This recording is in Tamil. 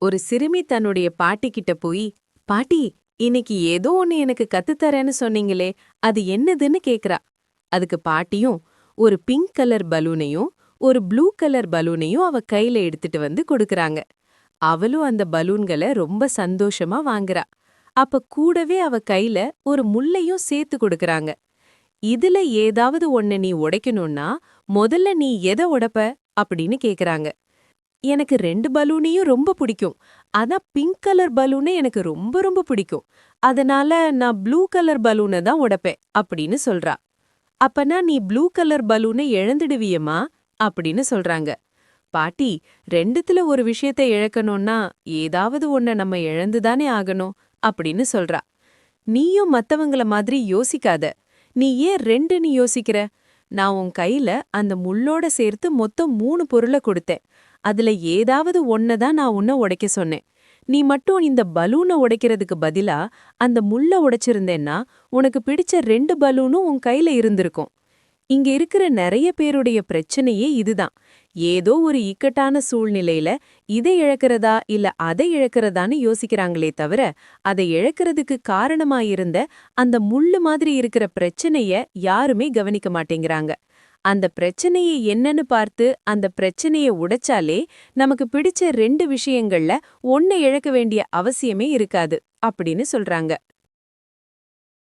ஒரு சிறுமி தன்னுடைய பாட்டி கிட்ட போய், பாட்டி, இன்னைக்கு ஏதோ ஒன்னு எனக்கு கத்துத்தரேன்னு சொன்னீங்களே, அது என்னதுன்னு கேக்குறா. அதுக்கு பாட்டியும் ஒரு பிங்க் கலர் பலூனையும் ஒரு ப்ளூ கலர் பலூனையும் அவ கையில எடுத்துட்டு வந்து கொடுக்கறாங்க. அவளும் அந்த பலூன்களை ரொம்ப சந்தோஷமா வாங்குறா. அப்ப கூடவே அவ கையில ஒரு முள்ளையும் சேர்த்து கொடுக்கறாங்க. இதுல ஏதாவது ஒன்ன நீ உடைக்கணும்னா முதல்ல நீ எதை உடைப்ப அப்படின்னு கேக்குறாங்க. எனக்கு 2 பலூனையும் ரொம்ப பிடிக்கும். ஆனா பிங்க் கலர் பலூனே எனக்கு ரொம்ப ரொம்ப பிடிக்கும். அதனால நான் ப்ளூ கலர் பலூனை தான் உடைப்பேன் அப்படின்னு சொல்றா. அப்பனா நீ ப்ளூ கலர் பலூனை இழந்துடுவியம்மா அப்படின்னு சொல்றாங்க. பாட்டி, ரெண்டுத்துல ஒரு விஷயத்த இழக்கணும்னா ஏதாவது ஒன்ன நம்ம இழந்துதானே ஆகணும் அப்படின்னு சொல்றா. நீயும் மத்தவங்கள மாதிரி யோசிக்காத. நீ ஏன் 2ன்னு யோசிக்கிற? நான் உன் கையில அந்த முள்ளோட சேர்த்து மொத்தம் 3 பொருள கொடுத்தேன். அதுல ஏதாவது ஒன்ன தான் நான் உன்ன உடைக்க சொன்னேன். நீ மட்டும் இந்த பலூனை உடைக்கிறதுக்கு பதிலா அந்த முள்ள உடைச்சிருந்தேன்னா உனக்கு பிடிச்ச 2 பலூனும் உன் கையில இருந்திருக்கும். இங்க இருக்கிற நிறைய பேருடைய பிரச்சனையே இதுதான். ஏதோ ஒரு இக்கட்டான சூழ்நிலையில இதை இழக்கிறதா இல்ல அதை இழக்கிறதான்னு யோசிக்கிறாங்களே தவிர, அதை இழக்கிறதுக்கு காரணமாயிருந்த அந்த முள்ளு மாதிரி இருக்கிற பிரச்சனைய யாருமே கவனிக்க மாட்டேங்கிறாங்க. அந்த பிரச்சனைய என்னன்னு பார்த்து அந்த பிரச்சனைய உடைச்சாலே நமக்கு பிடிச்ச 2 விஷயங்கள்ல ஒண்ண இழக்க வேண்டிய அவசியமே இருக்காது அப்படின்னு சொல்றாங்க.